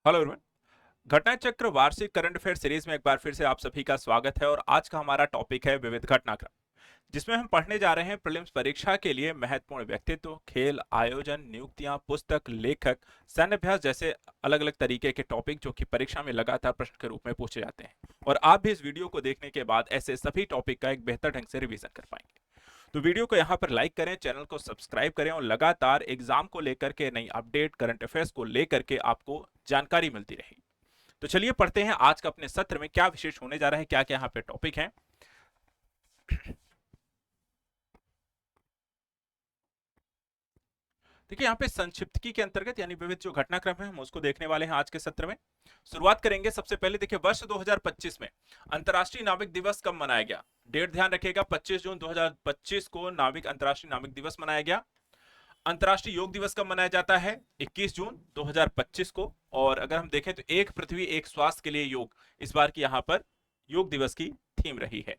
Hello everyone. घटना चक्र वार्षिक करंट अफेयर सीरीज में एक बार फिर से आप सभी का स्वागत है और आज का हमारा टॉपिक है विविध घटनाक्रम, जिसमें हम पढ़ने जा रहे हैं प्रीलिम्स परीक्षा के लिए महत्वपूर्ण व्यक्तित्व, खेल आयोजन, नियुक्तियां, पुस्तक, लेखक, सैन्य अभ्यास जैसे अलग अलग तरीके के टॉपिक जो कि परीक्षा में लगातार प्रश्न के रूप में पूछे जाते हैं। और आप भी इस वीडियो को देखने के बाद ऐसे सभी टॉपिक का एक बेहतर ढंग से रिवीजन कर पाएंगे। तो वीडियो को यहाँ पर लाइक करें, चैनल को सब्सक्राइब करें और लगातार एग्जाम को लेकर के नई अपडेट, करंट अफेयर्स को लेकर के आपको जानकारी मिलती रहेगी। तो चलिए पढ़ते हैं आज का अपने सत्र में क्या विशेष होने जा रहा है, क्या क्या यहाँ पे टॉपिक है। देखिए यहाँ पे संक्षिप्तकी के अंतर्गत यानी विविध जो घटनाक्रम है हम उसको देखने वाले हैं आज के सत्र में। शुरुआत करेंगे सबसे पहले। देखिए वर्ष 2025 में अंतर्राष्ट्रीय नाविक दिवस कब मनाया गया? डेट ध्यान रखिएगा, 25 जून 2025 को अंतर्राष्ट्रीय नाविक दिवस मनाया गया। अंतर्राष्ट्रीय योग दिवस कब मनाया जाता है? 21 जून 2025 को। और अगर हम देखें तो एक पृथ्वी एक स्वास्थ्य के लिए योग इस बार की यहां पर योग दिवस की थीम रही है।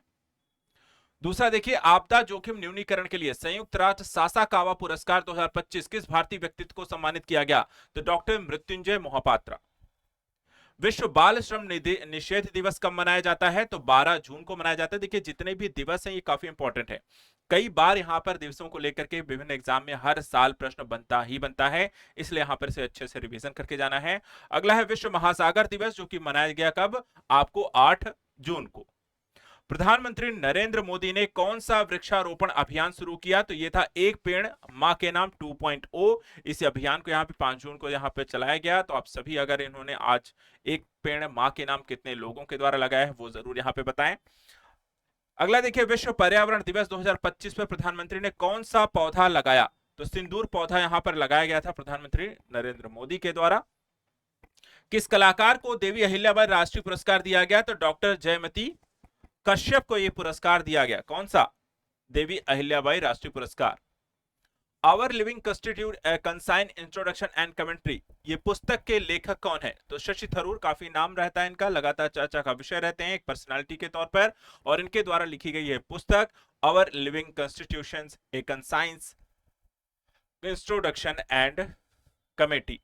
दूसरा देखिए, आपदा जोखिम न्यूनीकरण के लिए संयुक्त राष्ट्र सासाकावा पुरस्कार 2025 किस भारतीय व्यक्तित्व को सम्मानित किया गया? तो डॉक्टर मृत्युंजय मोहपात्रा। विश्व बाल श्रम निषेध दिवस कब मनाया जाता है? तो 12 जून को मनाया जाता है। देखिए जितने भी दिवस हैं ये काफी इंपॉर्टेंट है, कई बार यहाँ पर दिवसों को लेकर के विभिन्न एग्जाम में हर साल प्रश्न बनता ही बनता है, इसलिए यहाँ पर से अच्छे से रिवीजन करके जाना है। अगला है विश्व महासागर दिवस, जो कि मनाया गया कब? आपको 8 जून को। प्रधानमंत्री नरेंद्र मोदी ने कौन सा वृक्षारोपण अभियान शुरू किया? तो ये था एक पेड़ मां के नाम 2.0। इस अभियान को यहाँ पे 5 जून को यहाँ पे चलाया गया। तो आप सभी अगर इन्होंने आज एक पेड़ मां के नाम कितने लोगों के द्वारा लगाया है वो जरूर यहाँ पे बताएं। अगला देखिए, विश्व पर्यावरण दिवस 2025 पर प्रधानमंत्री ने कौन सा पौधा लगाया? तो सिंदूर पौधा यहां पर लगाया गया था प्रधानमंत्री नरेंद्र मोदी के द्वारा। किस कलाकार को देवी अहिल्याबाई राष्ट्रीय पुरस्कार दिया गया? तो डॉक्टर जयमती कश्यप को यह पुरस्कार दिया गया। कौन सा? देवी अहिल्याबाई राष्ट्रीय पुरस्कार। Our living constitute concise introduction and commentary, ये पुस्तक के लेखक कौन है? तो शशि थरूर। काफी नाम रहता है इनका, लगातार चर्चा का विषय रहते हैं एक पर्सनालिटी के तौर पर, और इनके द्वारा लिखी गई है पुस्तक our living constitutions a concise introduction and committee.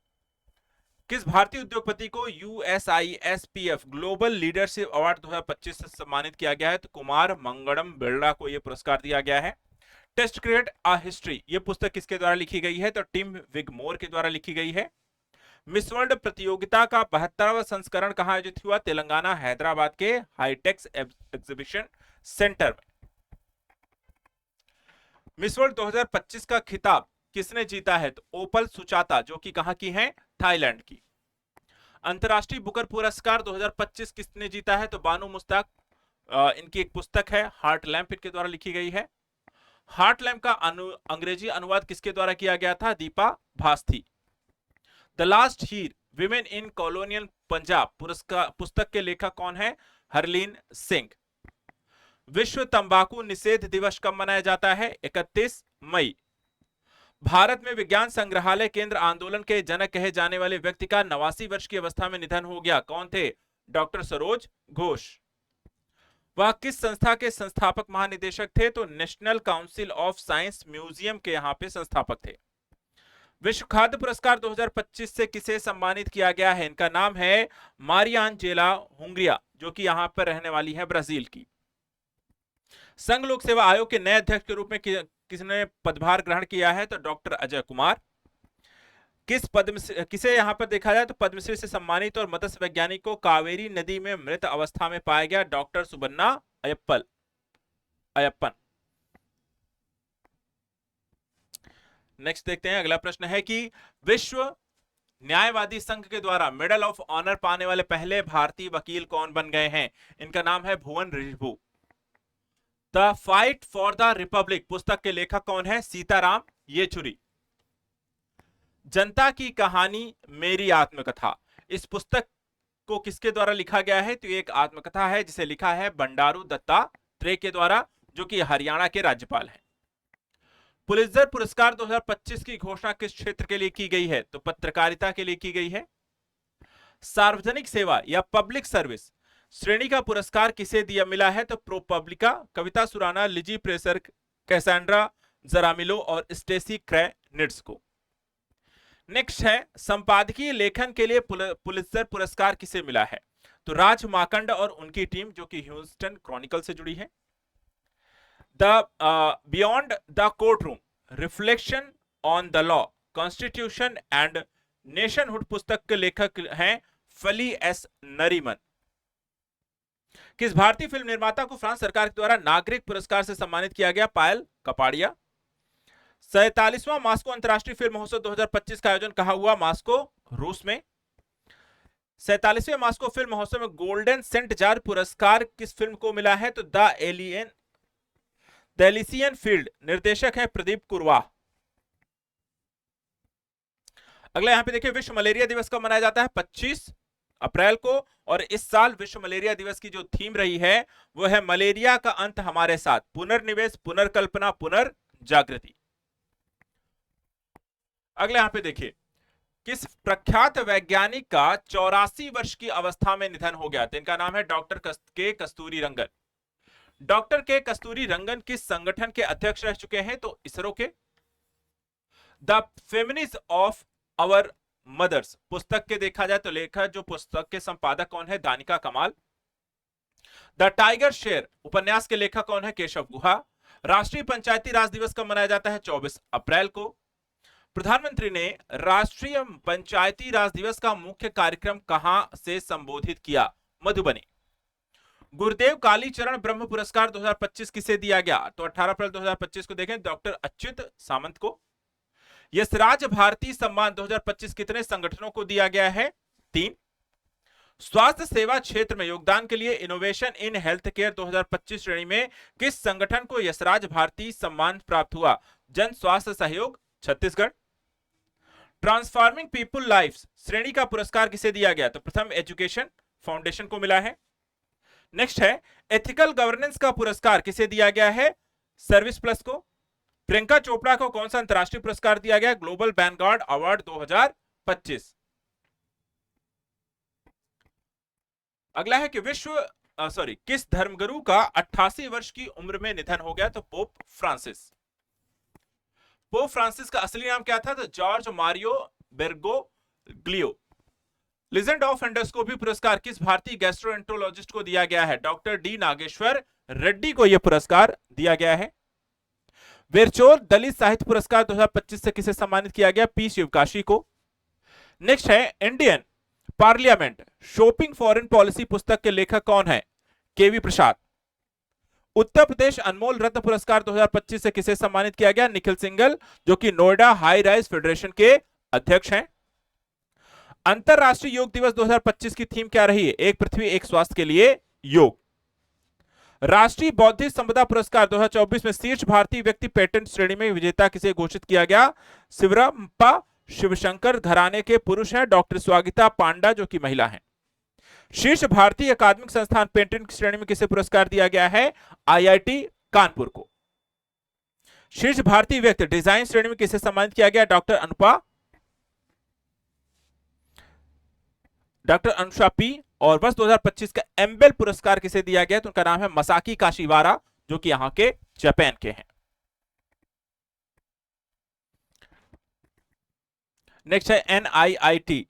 किस भारतीय उद्योगपति को USISPF ग्लोबल लीडरशिप अवार्ड 2025 से सम्मानित किया गया है? तो कुमार मंगलम बिरला को यह पुरस्कार दिया गया है। टेस्ट क्रिकेट अ हिस्ट्री, ये पुस्तक किसके द्वारा लिखी गई है? तो टिम विगमोर के द्वारा लिखी गई है। मिस वर्ल्ड प्रतियोगिता का 72वां संस्करण कहां आयोजित हुआ? तेलंगाना हैदराबाद के हाईटेक्स एग्जीबिशन सेंटर में। मिस वर्ल्ड 2025 का खिताब किसने जीता है? तो ओपल सुचाता, जो कि कहां की है? थाईलैंड की। अंतरराष्ट्रीय बुकर पुरस्कार 2025 किसने जीता है? तो बानू मुश्ताक। इनकी एक पुस्तक है हार्ट लैम्प, इनके द्वारा लिखी गई है। हार्ट लैम्प का अंग्रेजी अनुवाद किसके द्वारा किया गया था? Deepa Bhasthi. The last Heer women in colonial Punjab पुस्तक के लेखक कौन है? हरलीन सिंह। विश्व तंबाकू निषेध दिवस कब मनाया जाता है? 31 मई। भारत में विज्ञान संग्रहालय केंद्र आंदोलन के जनक कहे जाने वाले व्यक्ति का 89 वर्ष की अवस्था में निधन हो गया। कौन थे? डॉक्टर सरोज घोष। वह किस संस्था के संस्थापक महानिदेशक थे? तो national council of science museum के यहां पे संस्थापक थे। विश्व खाद्य पुरस्कार 2025 से किसे सम्मानित किया गया है? इनका नाम है मारियानजेला हुंगरिया, जो कि यहां पर रहने वाली है ब्राजील की। संघ लोक सेवा आयोग के नए अध्यक्ष के रूप में किसने पदभार ग्रहण किया है? तो डॉक्टर अजय कुमार। किसे यहां पर देखा जाए तो पद्मश्री से सम्मानित और मत्स्य वैज्ञानिक को कावेरी नदी में मृत अवस्था में पाया गया? डॉक्टर सुबन्ना अयप्पन। नेक्स्ट देखते हैं, अगला प्रश्न है कि विश्व न्यायवादी संघ के द्वारा मेडल ऑफ ऑनर पाने वाले पहले भारतीय वकील कौन बन गए हैं? इनका नाम है भुवन रिजभू। The fight for the republic पुस्तक के लेखक कौन है? सीताराम येचुरी। जनता की कहानी मेरी आत्मकथा, इस पुस्तक को किसके द्वारा लिखा गया है? तो एक आत्मकथा है जिसे लिखा है बंडारू दत्तात्रेय के द्वारा, जो कि हरियाणा के राज्यपाल हैं। पुलित्जर पुरस्कार 2025 की घोषणा किस क्षेत्र के लिए की गई है? तो पत्रकारिता के लिए की गई है। सार्वजनिक सेवा या पब्लिक सर्विस श्रेणी का पुरस्कार किसे दिया मिला है? तो प्रोपब्लिका, कविता सुराना, लिजी प्रेसर, कैसेंड्रा जरामिलो और स्टेसी क्रैनिट्स को। नेक्स्ट है संपादकीय लेखन के लिए पुलित्जर पुरस्कार किसे मिला है? तो राज माकंड और उनकी टीम जो कि ह्यूस्टन क्रॉनिकल से जुड़ी है। The beyond the court room, reflection on the law, constitution and nationhood पुस्तक के लेखक हैं फली एस नरीमन। किस भारतीय फिल्म निर्माता को फ्रांस सरकार के द्वारा नागरिक पुरस्कार से सम्मानित किया गया? पायल कपाड़िया। 47वां मास्को अंतर्राष्ट्रीय फिल्म महोत्सव 2025 का आयोजन कहां हुआ? मास्को, रूस में। 47वें मास्को फिल्म महोत्सव में गोल्डन सेंट जार पुरस्कार किस फिल्म को मिला है? तो द एलिसियन फील्ड, निर्देशक है प्रदीप कुरवाह। अगला यहां पे देखिए, विश्व मलेरिया दिवस कब मनाया जाता है? 25 अप्रैल को। और इस साल विश्व मलेरिया दिवस की जो थीम रही है वो है मलेरिया का अंत हमारे साथ, पुनर्निवेश, पुनर्कल्पना, पुनर्जागृति। अगले यहां पे देखिए, किस प्रख्यात वैज्ञानिक का 84 वर्ष की अवस्था में निधन हो गया? तो इनका नाम है डॉक्टर के कस्तूरी रंगन। डॉक्टर के कस्तूरी रंगन किस संगठन के अध्यक्ष रह चुके हैं? तो इसरो के। The feminist of our mothers पुस्तक के देखा जाए तो लेखक, जो पुस्तक के संपादक कौन है? दानिका कमाल। द टाइगर शेर उपन्यास के लेखक कौन है? केशव गुहा। राष्ट्रीय पंचायती राज दिवस कब मनाया जाता है? 24 अप्रैल को। प्रधानमंत्री ने राष्ट्रीय पंचायती राज दिवस का मुख्य कार्यक्रम कहां से संबोधित किया? मधुबनी। गुरुदेव कालीचरण ब्रह्म पुरस्कार 2025 किसे दिया गया? तो 18 अप्रैल 2025 को देखें, डॉक्टर अच्युत सामंत को। यशराज भारती सम्मान 2025 कितने संगठनों को दिया गया है? 3। स्वास्थ्य सेवा क्षेत्र में योगदान के लिए इनोवेशन इन हेल्थ केयर 2025 श्रेणी में किस संगठन को यशराज भारती सम्मान प्राप्त हुआ? जन स्वास्थ्य सहयोग छत्तीसगढ़। ट्रांसफॉर्मिंग पीपुल लाइव्स श्रेणी का पुरस्कार किसे दिया गया? तो प्रथम एजुकेशन फाउंडेशन को मिला है। नेक्स्ट है, एथिकल गवर्नेंस का पुरस्कार किसे दिया गया है? सर्विस प्लस को। प्रियंका चोपड़ा को कौन सा अंतरराष्ट्रीय पुरस्कार दिया गया? Global Vanguard award 2025। अगला है कि किस धर्मगुरु का 88 वर्ष की उम्र में निधन हो गया? तो पोप फ्रांसिस। पोप फ्रांसिस का असली नाम क्या था? तो George Mario Bergoglio. Legend of endoscopy पुरस्कार किस भारतीय गैस्ट्रोएंटरोलॉजिस्ट को दिया गया है? डॉक्टर डी नागेश्वर रेड्डी को यह पुरस्कार दिया गया है। वेरचोल दलित साहित्य पुरस्कार 2025 से किसे सम्मानित किया गया? पी शिवकाशी को। नेक्स्ट है, Indian parliament shopping foreign policy पुस्तक के लेखक कौन है? केवी प्रसाद। उत्तर प्रदेश अनमोल रत्न पुरस्कार 2025 से किसे सम्मानित किया गया? निखिल सिंगल, जो कि नोएडा हाई राइज फेडरेशन के अध्यक्ष हैं। अंतरराष्ट्रीय योग दिवस 2025 की थीम क्या रही है? एक पृथ्वी एक स्वास्थ्य के लिए योग। राष्ट्रीय बौद्धिक संपदा पुरस्कार 2024 में शीर्ष भारतीय व्यक्ति पेटेंट श्रेणी में विजेता किसे घोषित किया गया? शिवरामप्पा शिवशंकर घराने के पुरुष हैं, डॉक्टर स्वागिता पांडा जो कि महिला हैं। शीर्ष भारतीय अकादमिक संस्थान पेटेंट श्रेणी में किसे पुरस्कार दिया गया है? आईआईटी कानपुर को। शीर्ष भारतीय व्यक्ति डिजाइन श्रेणी में किसे सम्मानित किया गया? Doctor Anusha P. और वर्ष 2025 का एम्बेल पुरस्कार किसे दिया गया? तो उनका नाम है मसाकी काशीवारा, जो कि यहां के जापान के हैं। नेक्स्ट है, एनआईआईटी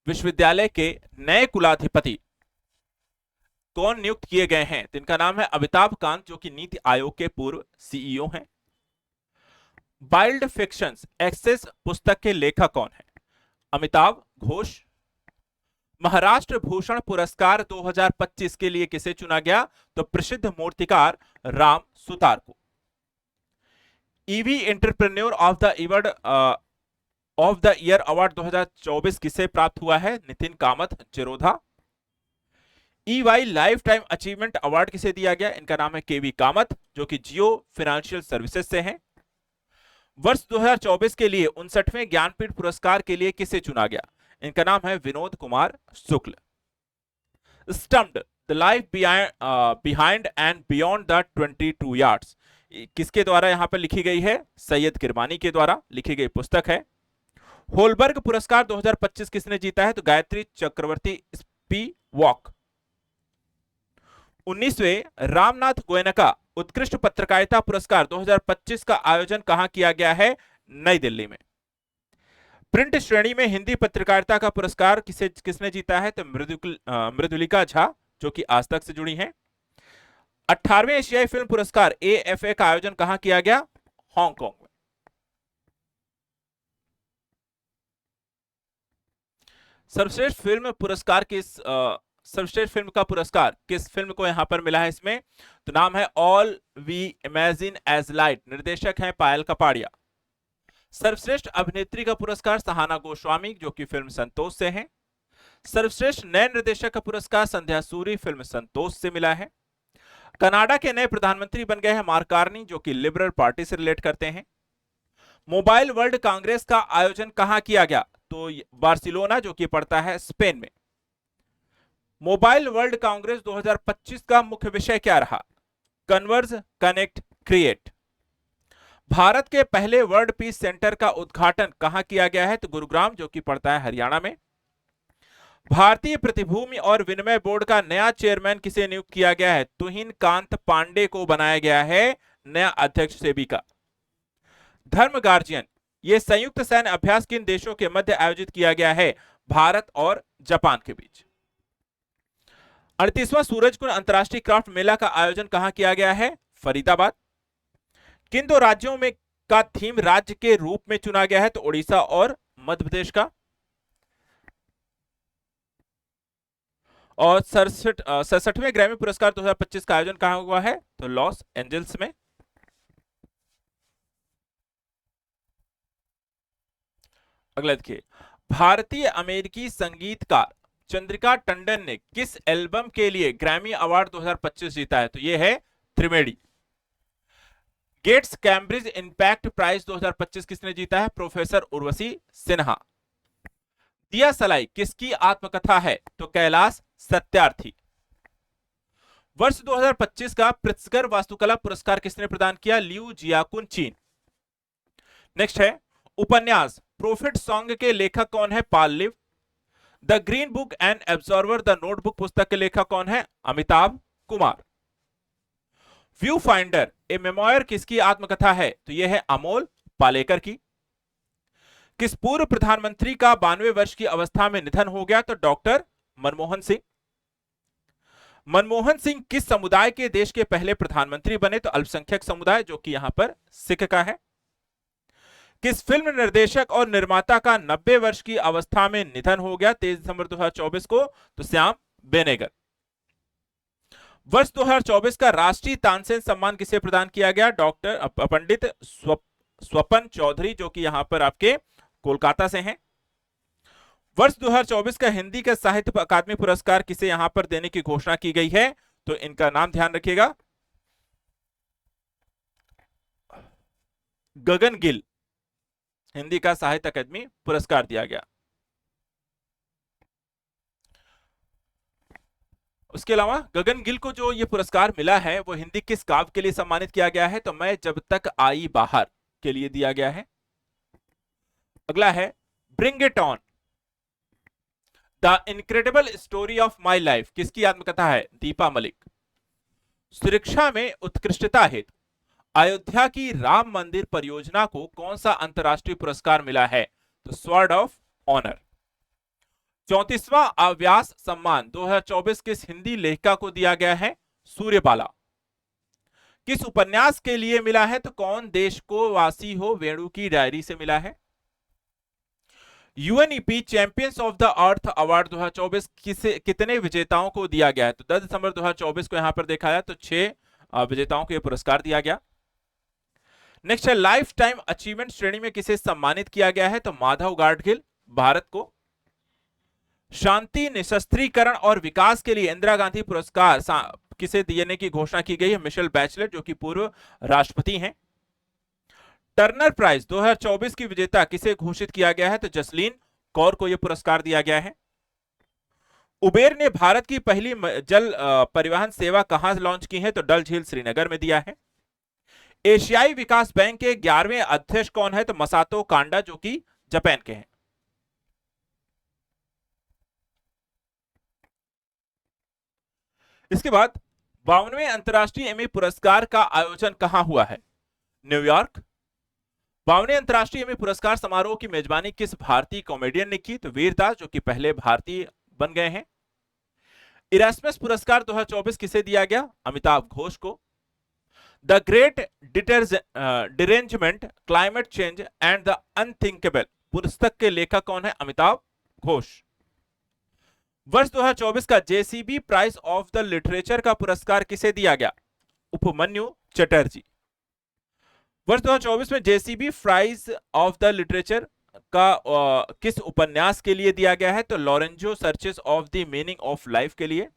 विश्वविद्यालय के नए कुलाधिपति कौन नियुक्त किए गए हैं? तो इनका नाम है अमिताभ कांत, जो कि नीति आयोग के पूर्व सीईओ हैं। वाइल्ड फिक्शंस एक्सेस पुस्तक के लेखक कौन है? अमिताभ घोष। महाराष्ट्र भूषण पुरस्कार 2025 के लिए किसे चुना गया? तो प्रसिद्ध मूर्तिकार राम सुतार को। EV entrepreneur of the year award 2024 किसे प्राप्त हुआ है? Nitin Kamat Zerodha. EY life time achievement award किसे दिया गया? इनका नाम है केवी कामत, जो कि जियो फाइनेंशियल सर्विसेज से हैं। वर्ष 2024 के लिए 59वें ज्ञानपीठ पुरस्कार के लिए किसे चुना गया? इनका नाम है Vinod Kumar Shukla. Stumped the life behind and beyond the 22 yards किसके द्वारा यहां पर लिखी गई है? सैयद किरमानी के द्वारा लिखी गई पुस्तक है। होलबर्ग पुरस्कार 2025 किसने जीता है? तो गायत्री चक्रवर्ती स्पीवॉक। 19वें रामनाथ गोयनका उत्कृष्ट पत्रकारिता पुरस्कार 2025 का आयोजन कहां किया गया है? नई दिल्ली में। प्रिंट श्रेणी में हिंदी पत्रकारिता का पुरस्कार किसने जीता है? तो मृदुलिका झा, जो कि आज तक से जुड़ी हैं। 18वें एशियाई फिल्म पुरस्कार AFA का आयोजन कहां किया गया? हांगकांग में। सर्वश्रेष्ठ फिल्म पुरस्कार सर्वश्रेष्ठ फिल्म का पुरस्कार किस फिल्म को यहां पर मिला है इसमें? तो नाम है all we imagine as light, निर्देशक है पायल कपाड़िया। सर्वश्रेष्ठ अभिनेत्री का पुरस्कार सहाना गोस्वामी, जो कि फिल्म संतोष से है। सर्वश्रेष्ठ नए निर्देशक का पुरस्कार संध्या सूरी, फिल्म संतोष से मिला है। कनाडा के नए प्रधानमंत्री बन गए हैं मार्क कार्नी, जो कि लिबरल पार्टी से रिलेट करते हैं। मोबाइल वर्ल्ड कांग्रेस का आयोजन कहां किया गया? तो बार्सिलोना, जो कि पड़ता है स्पेन में। मोबाइल वर्ल्ड कांग्रेस 2025 का मुख्य विषय क्या रहा? Converge, connect, create. भारत के पहले वर्ल्ड पीस सेंटर का उद्घाटन कहां किया गया है? तो गुरुग्राम, जो कि पड़ता है हरियाणा में। भारतीय प्रतिभूति और विनिमय बोर्ड का नया चेयरमैन किसे नियुक्त किया गया है? तुहिन कांत पांडे को बनाया गया है नया अध्यक्ष सेबी का। धर्म गार्जियन, यह संयुक्त सैन्य अभ्यास किन देशों के मध्य आयोजित किया गया है? भारत और जापान के बीच। 38वां सूरजकुंड अंतरराष्ट्रीय क्राफ्ट मेला का आयोजन कहां किया गया है? फरीदाबाद। किन दो राज्यों में का थीम राज्य के रूप में चुना गया है? तो ओडिशा और मध्य प्रदेश का। और 67वें ग्रैमी पुरस्कार 2025 का आयोजन कहां हुआ है? तो लॉस एंजल्स में। अगला देखिए, भारतीय अमेरिकी संगीतकार चंद्रिका टंडन ने किस एल्बम के लिए ग्रैमी अवार्ड 2025 जीता है? तो यह है त्रिवेणी। गेट्स कैम्ब्रिज इंपैक्ट प्राइज 2025 किसने जीता है? प्रोफेसर उर्वशी सिन्हा। दिया सलाई किसकी आत्मकथा है? तो कैलाश सत्यार्थी। वर्ष 2025 का प्रित्जकर वास्तुकला पुरस्कार किसने प्रदान किया? लियू जियाकुन, चीन। नेक्स्ट है उपन्यास प्रॉफिट सॉन्ग के लेखक कौन है? पाल लिव। The green book and observer the notebook पुस्तक के लेखक कौन है? Amitabh Kumar. View finder a memoir किसकी आत्मकथा है? तो यह है अमोल पालेकर की। किस पूर्व प्रधानमंत्री का 92 वर्ष की अवस्था में निधन हो गया? तो डॉक्टर मनमोहन सिंह। मनमोहन सिंह किस समुदाय के देश के पहले प्रधानमंत्री बने? तो अल्पसंख्यक समुदाय, जो कि यहां पर सिख का है। किस फिल्म निर्देशक और निर्माता का 90 वर्ष की अवस्था में निधन हो गया 23 दिसंबर 2024 को? तो श्याम बेनेगल। वर्ष 2024 का राष्ट्रीय तानसेन सम्मान किसे प्रदान किया गया? डॉक्टर पंडित स्वपन चौधरी, जो कि यहां पर आपके कोलकाता से हैं। वर्ष 2024 का हिंदी का साहित्य अकादमी पुरस्कार किसे यहां पर देने की घोषणा की गई है? तो इनका नाम ध्यान रखिएगा, गगन गिल, हिंदी का साहित्य अकादमी पुरस्कार दिया गया। उसके अलावा गगन गिल को जो ये पुरस्कार मिला है वो हिंदी किस काव्य के लिए सम्मानित किया गया है? तो मैं जब तक आई बाहर के लिए दिया गया है। अगला है bring it on the incredible story of my life किसकी आत्मकथा है? दीपा मलिक। सुरक्षा में उत्कृष्टता हेतु अयोध्या की राम मंदिर परियोजना को कौन सा अंतरराष्ट्रीय पुरस्कार मिला है? तो स्वॉर्ड ऑफ ऑनर। 34वां अव्यास सम्मान 2024 किस हिंदी लेखिका को दिया गया है? सूर्यबाला। किस उपन्यास के लिए मिला है? तो कौन देश को वासी हो वेणु की डायरी से मिला है। UNEP champions of the earth award 2024 कितने विजेताओं को दिया गया है? तो 10 दिसंबर 2024 को यहां पर देखा है तो 6 विजेताओं को यह पुरस्कार दिया गया। नेक्स्ट है लाइफ टाइम अचीवमेंट श्रेणी में किसे सम्मानित किया गया है? तो माधव गाडगिल, भारत को। शांति निशस्त्रीकरण और विकास के लिए इंदिरा गांधी पुरस्कार किसे देने की घोषणा की गई है? मिशेल बैचलर, जो कि पूर्व राष्ट्रपति हैं। टर्नर प्राइज 2024 की विजेता किसे घोषित किया गया है? तो जसलीन कौर को यह पुरस्कार दिया गया है। उबेर ने भारत की पहली जल परिवहन सेवा कहां लॉन्च की है? तो डल झील श्रीनगर में दिया है। एशियाई विकास बैंक के 11वें अध्यक्ष कौन है? तो मसातो कांडा, जो कि जापान के हैं। इसके बाद 52वें अंतरराष्ट्रीय एमी पुरस्कार का आयोजन कहां हुआ है? न्यूयॉर्क। 52वें अंतर्राष्ट्रीय एमी पुरस्कार समारोह की मेजबानी किस भारतीय कॉमेडियन ने की? तो वीरदास, जो कि पहले भारतीय बन गए हैं। इरास्मस पुरस्कार 2024 किसे दिया गया? अमिताभ घोष को। The great derangement, climate change and the unthinkable पुस्तक के लेखक कौन है? अमिताभ घोष। वर्ष 2024 का JCB prize of the literature का पुरस्कार किसे दिया गया? उपमन्यु चटर्जी। वर्ष 2024 में JCB prize of the literature का किस उपन्यास के लिए दिया गया है? तो Lorenzo searches of the meaning of life के लिए।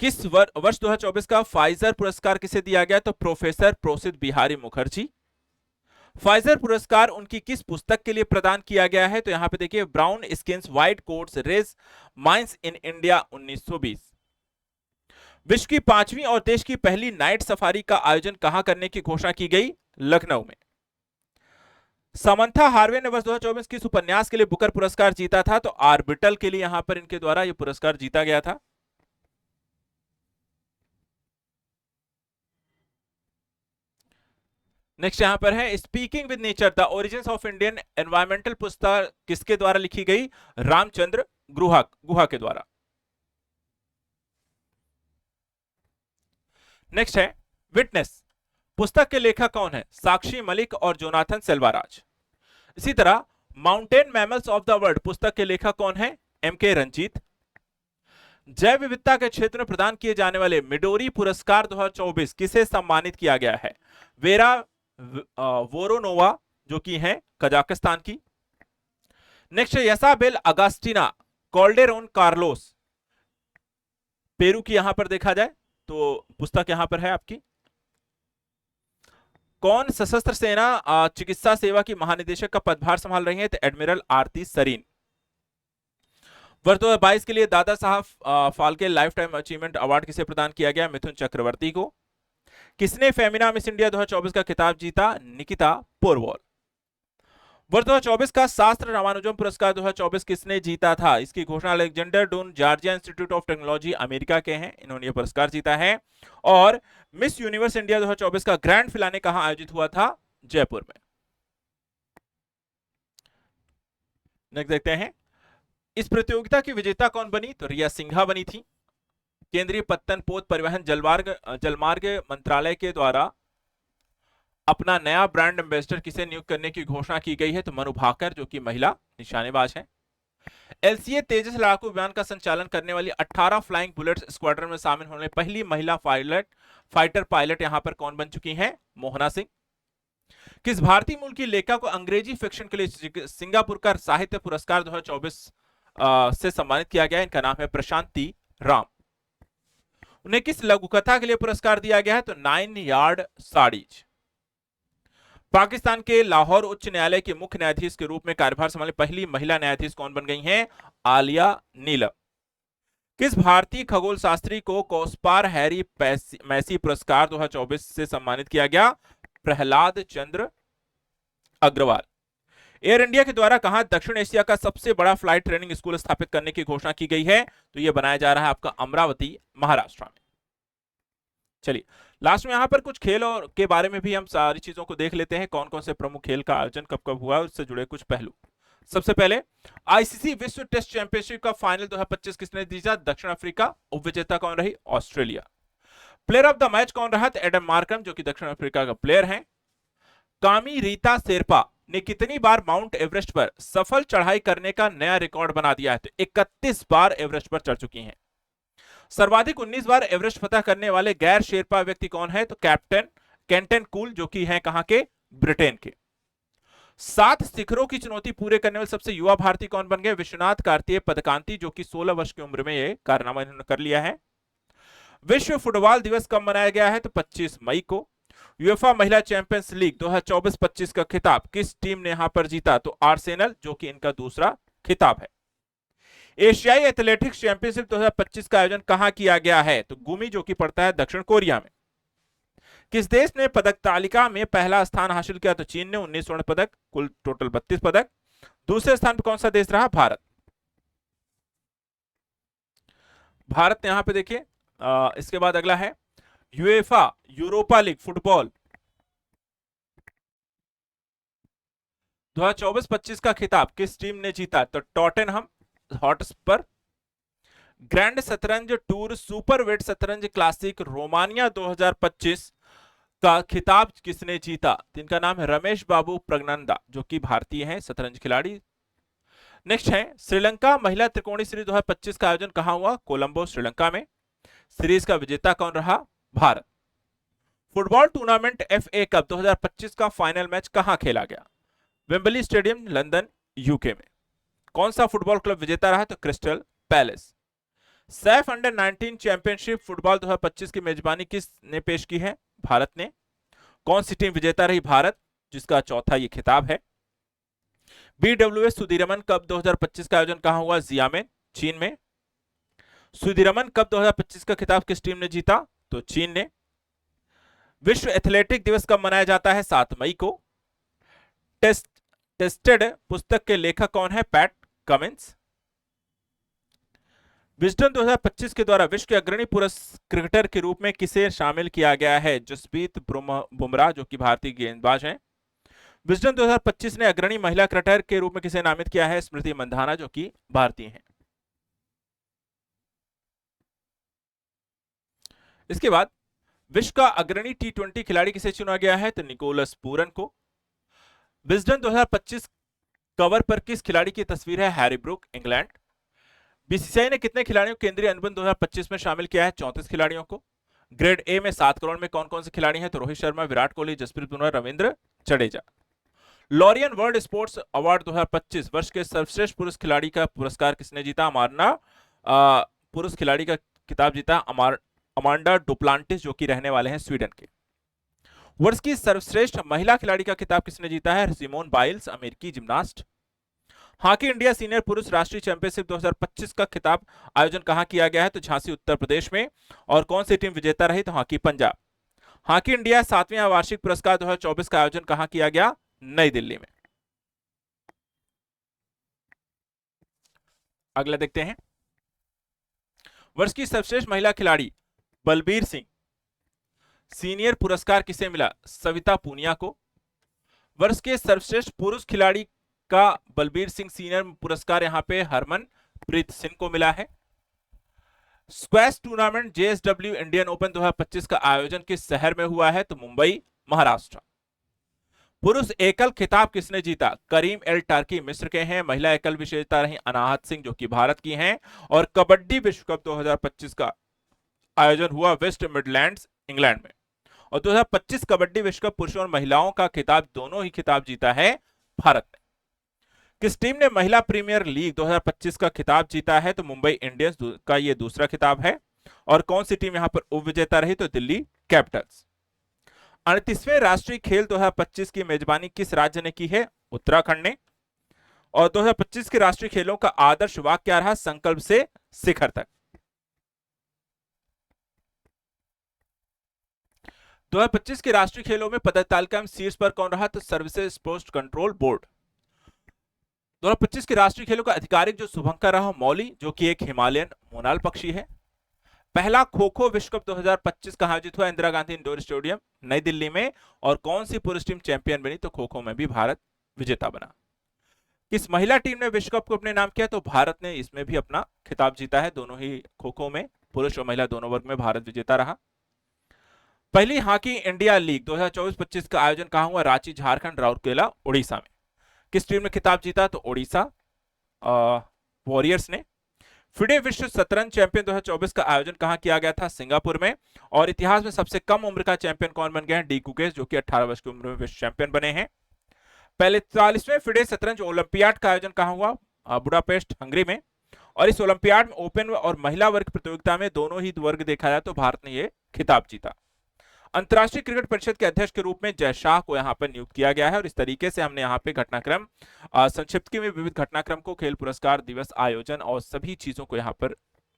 किस वर्ष 2024 का फाइजर पुरस्कार किसे दिया गया? तो प्रोफेसर प्रोसित बिहारी मुखर्जी। फाइजर पुरस्कार उनकी किस पुस्तक के लिए प्रदान किया गया है? तो यहां पे देखिए, brown skins white coats race mines in India 1920। विश्व की 5वीं और देश की पहली नाइट सफारी का आयोजन कहां करने की घोषणा की गई? लखनऊ में। समंथा हार्वे ने वर्ष 2024 किस उपन्यास के लिए बुकर पुरस्कार जीता था? तो आर्बिटल के लिए यहां पर इनके द्वारा यह पुरस्कार जीता गया था। नेक्स्ट यहां पर है speaking with nature the origins of Indian environmental पुस्तक किसके द्वारा लिखी गई? रामचंद्र गुहा के द्वारा। नेक्स्ट है विटनेस पुस्तक के लेखक कौन है? साक्षी मलिक और जोनाथन सेल्वाराज। इसी तरह mountain mammals of the world पुस्तक के लेखक कौन है? एम.के. रंजीत। जैव विविधता के क्षेत्र में प्रदान किए जाने वाले मिडोरी पुरस्कार 2024 किसे सम्मानित किया गया है? वेरा वोरोनोवा, जो कि है कजाकिस्तान की। नेक्स्ट है यसाबेल अगास्टिना कॉल्डेरोन कार्लोस, पेरू की यहां पर देखा जाए तो पुस्तक यहां पर है आपकी। कौन सशस्त्र सेना चिकित्सा सेवा की महानिदेशक का पदभार संभाल रही है? तो एडमिरल आरती सरीन। वर्ष 2022 के लिए Dada Saheb Phalke life time achievement award किसे प्रदान किया गया? मिथुन चक्रवर्ती को। किसने फेमिना मिस इंडिया 2024 का खिताब जीता? निकिता पोरवॉल। वर्ष 2024 का शास्त्र रामानुजम पुरस्कार 2024 किसने जीता था? इसकी घोषणा Alexander Dunn Georgia Institute of Technology America के हैं, इन्होंने यह पुरस्कार जीता है। और मिस यूनिवर्स इंडिया 2024 का ग्रैंड फिनाले कहां आयोजित हुआ था? जयपुर में। नेक्स्ट देखते हैं इस प्रतियोगिता की विजेता कौन बनी? तो रिया सिंघा बनी थी। केंद्रीय पत्तन पोत परिवहन जलमार्ग मंत्रालय के द्वारा अपना नया ब्रांड एम्बेसडर किसे नियुक्त करने की घोषणा की गई है? तो मनु भाकर, जो कि महिला निशानेबाज हैं। एलसीए तेजस लड़ाकू विमान का संचालन करने वाली 18 फ्लाइंग बुलेट्स स्क्वाड्रन में शामिल होने वाली पहली महिला फाइटर पायलट यहां पर कौन बन चुकी हैं? मोहना सिंह। किस भारतीय मूल की लेखक को अंग्रेजी फिक्शन के लिए सिंगापुर का साहित्य पुरस्कार 2024 से सम्मानित किया गया? इनका नाम है प्रशांति राम। उन्हें किस लघुकथा के लिए पुरस्कार दिया गया है? तो 9 यार्ड साड़ीज। पाकिस्तान के लाहौर उच्च न्यायालय के मुख्य न्यायाधीश के रूप में कार्यभार संभालने पहली महिला न्यायाधीश कौन बन गई हैं? आलिया नीलम। किस भारतीय खगोल शास्त्री को कॉस्पार हैरी मैसी पुरस्कार 2024 से सम्मानित किया गया? प्रहलाद चंद्र अग्रवाल। एयर इंडिया के द्वारा कहां दक्षिण एशिया का सबसे बड़ा फ्लाइट ट्रेनिंग स्कूल स्थापित करने की घोषणा की गई है? तो यह बनाया जा रहा है आपका अमरावती, महाराष्ट्र में। चलिए लास्ट में यहां पर कुछ खेल और के बारे में भी हम सारी चीजों को देख लेते हैं, कौन कौन से प्रमुख खेल का आयोजन कब कब हुआ, उससे जुड़े कुछ पहलू। सबसे पहले आईसीसी विश्व टेस्ट चैंपियनशिप का फाइनल 2025 किसने जीता? दक्षिण अफ्रीका। उपविजेता कौन रही? Australia. Player of the match कौन रहा? एडम मार्करम, जो कि दक्षिण अफ्रीका का प्लेयर है। कामी रीता शेरपा ने कितनी बार माउंट एवरेस्ट पर सफल चढ़ाई करने का नया रिकॉर्ड बना दिया है? तो 31 बार एवरेस्ट पर चढ़ चुकी हैं। सर्वाधिक 19 बार एवरेस्ट फतह करने वाले गैर शेरपा व्यक्ति कौन है? तो कैप्टन केंटन कूल, जो कि हैं कहां के? ब्रिटेन के। 7 शिखरों की चुनौती पूरे करने वाले सबसे युवा भारतीय कौन बन गए? विश्वनाथ कार्तिकेय पदकांती, जो कि 16 वर्ष की उम्र में यह कारनामा इन्होंने कर लिया है। विश्व फुटबॉल दिवस कब मनाया गया है? तो 25 मई को। यूएफा महिला चैंपियंस लीग 2024-25 का खिताब किस टीम ने यहां पर जीता? तो आर्सेनल, जो कि इनका दूसरा खिताब है। एशियाई एथलेटिक्स चैंपियनशिप 2025 का आयोजन कहां किया गया है? तो गुमी, जो कि पड़ता है दक्षिण कोरिया में। किस देश ने पदक तालिका में पहला स्थान हासिल किया? तो चीन ने 19 स्वर्ण पदक, कुल टोटल 32 पदक। दूसरे स्थान पर कौन सा देश रहा? भारत। भारत यहां पे देखिए, इसके बाद अगला है यूएफा यूरोपा लीग फुटबॉल 2024-25 का खिताब किस टीम ने जीता? तो टॉटनहम हॉटस्पर। ग्रैंड शतरंज टूर सुपर वेट शतरंज क्लासिक रोमानिया 2025 का खिताब किसने जीता? जिनका नाम है रमेश बाबू प्रगनंदा, जो कि भारतीय हैं शतरंज खिलाड़ी। नेक्स्ट है श्रीलंका महिला त्रिकोणीय सीरीज 2025 का आयोजन कहां हुआ? कोलंबो श्रीलंका में। सीरीज का विजेता कौन रहा? Bharat. Football tournament FA cup 2025 का फाइनल मैच कहां खेला गया? वेम्बली स्टेडियम लंदन यूके में। कौन सा फुटबॉल क्लब विजेता रहा? तो crystal palace. Saif under 19 championship football 2025 की मेजबानी किसने पेश की है? भारत ने। कौन सी टीम विजेता रही? भारत, जिसका चौथा ये खिताब है। BWS सुदीरमन कप 2025 का आयोजन कहां हुआ? जियामेन चीन में। सुदीरमन कप 2025 का खिताब किस टीम ने जीता? तो चीन ने। विश्व एथलेटिक दिवस कब मनाया जाता है? 7 मई को। टेस्टेड पुस्तक के लेखक कौन है? PAT Cummins. विजडम 2025 के द्वारा विश्व के अग्रणी पुरुष क्रिकेटर के रूप में किसे शामिल किया गया है? जसप्रीत बुमराह, जो कि भारतीय गेंदबाज हैं। विजडम 2025 ने अग्रणी महिला क्रिकेटर के रूप में किसे नामित किया है? स्मृति मंधाना, जो कि भारतीय हैं। इसके बाद विश्व का अग्रणी T20 खिलाड़ी किसे चुना गया है? तो निकोलस पूरन को। विजडम 2025 कवर पर किस खिलाड़ी की तस्वीर है? Harry Brook, England. बीसीसीआई ने कितने खिलाड़ियों को केंद्रीय अनुबंध 2025 में शामिल किया है? 34 खिलाड़ियों को। ग्रेड ए में 7 करोड़ में कौन कौन से खिलाड़ी हैं? तो Rohit Sharma, Virat Kohli, Jasprit Bumrah, Ravindra Jadeja. Laureus world sports award 2025 वर्ष के सर्वश्रेष्ठ पुरुष खिलाड़ी का पुरस्कार किसने जीता? अमांडा पुरुष खिलाड़ी का खिताब जीता अमांडा डुप्लांटिस, जो कि रहने वाले हैं स्वीडन के। वर्ष की सर्वश्रेष्ठ महिला खिलाड़ी का खिताब किसने जीता है? सिमोन बाइल्स, अमेरिकी जिम्नास्ट। हॉकी इंडिया सीनियर पुरुष राष्ट्रीय चैंपियनशिप 2025 का खिताब आयोजन कहां किया गया है? तो झांसी उत्तर प्रदेश में। और कौन सी टीम विजेता रही? तो हॉकी पंजाब। हॉकी इंडिया 7वें वार्षिक पुरस्कार 2024 का आयोजन कहां किया गया? नई दिल्ली में। अगला देखते हैं। वर्ष की सर्वश्रेष्ठ महिला खिलाड़ी बलबीर सिंह सीनियर पुरस्कार किसे मिला? सविता पूनिया को। वर्ष के सर्वश्रेष्ठ पुरुष खिलाड़ी का बलबीर सिंह सीनियर पुरस्कार यहां पे हरमनप्रीत सिंह को मिला है। Squash tournament JSW Indian open 2025 का आयोजन किस शहर में हुआ है? तो मुंबई, महाराष्ट्र। पुरुष एकल खिताब किसने जीता? करीम एल टार्की मिस्र के हैं। महिला एकल विजेता रही अनाहत सिंह, जो कि भारत की हैं। और कबड्डी विश्व कप 2025 का आयोजन हुआ वेस्ट मिडलैंड्स, इंग्लैंड में। और 2025 कबड्डी विश्व कप पुरुषों और महिलाओं का खिताब, दोनों ही खिताब जीता है भारत ने। किस टीम ने महिला प्रीमियर लीग 2025 का खिताब जीता है? तो मुंबई इंडियंस का ये दूसरा खिताब है। और कौन सी टीम यहां पर उपविजेता रही? तो दिल्ली कैपिटल्स। 38वें राष्ट्रीय खेल 2025 की मेजबानी किस राज्य ने की है? उत्तराखंड ने। और 2025 के राष्ट्रीय खेलों का आदर्श वाक्य क्या रहा? संकल्प से शिखर तक। 2025 के राष्ट्रीय खेलों में पदक तालिका में शीर्ष पर कौन रहा? तो सर्विसेज स्पोर्ट्स कंट्रोल बोर्ड। 2025 के राष्ट्रीय खेलों का आधिकारिक जो शुभंकर रहा मौली, जो कि एक हिमालयन मोनाल पक्षी है। पहला खो खो विश्व कप 2025 का आयोजित हुआ इंदिरा गांधी इंडोर स्टेडियम नई दिल्ली में। और कौन सी पुरुष टीम चैंपियन बनी? तो खो खो में भी भारत विजेता बना। किस महिला टीम ने विश्व कप को अपने नाम किया? तो भारत ने इसमें भी अपना खिताब जीता है। दोनों ही खो खो में पुरुष और महिला दोनों वर्ग में भारत विजेता रहा। पहली हॉकी इंडिया लीग 2024-25 का आयोजन कहां हुआ? रांची, झारखंड, राउरकेला, उड़ीसा में। किस टीम ने खिताब जीता? तो ओडिशा वॉरियर्स ने। फिडे विश्व शतरंज चैंपियन 2024 का आयोजन कहां किया गया था? सिंगापुर में। और इतिहास में सबसे कम उम्र का चैंपियन कौन बन गया है? डी कुकेस, जो कि 18 वर्ष की उम्र में विश्व चैंपियन बने हैं। 45वें फिडे शतरंज ओलंपियाड का आयोजन कहां हुआ? बुडापेस्ट, हंगरी में। और इस ओलंपियाड में ओपन और महिला वर्ग प्रतियोगिता में दोनों ही वर्ग देखा जाए तो भारत ने यह खिताब जीता। अंतर्राष्ट्रीय क्रिकेट परिषद के अध्यक्ष के रूप में जय शाह को यहां पर नियुक्त किया गया है। और इस तरीके से हमने यहां पे घटनाक्रम संक्षिप्त में विविध घटनाक्रम को, खेल पुरस्कार, दिवस, आयोजन और सभी चीजों को यहां पर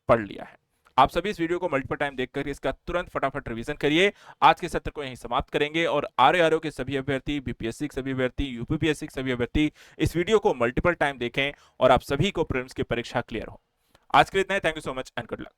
पढ़ लिया है। आप सभी इस वीडियो को मल्टीपल टाइम देखकर इसका तुरंत फटाफट रिवीजन करिए। आज के सत्र को यहीं समाप्त करेंगे। और आरओ के सभी अभ्यर्थी, बीपीएससी के सभी अभ्यर्थी, यूपीपीएससी के सभी अभ्यर्थी इस वीडियो को मल्टीपल टाइम देखें और आप सभी को प्रीलिम्स की परीक्षा क्लियर हो। आज के लिए इतना ही। Thank you so much and good luck.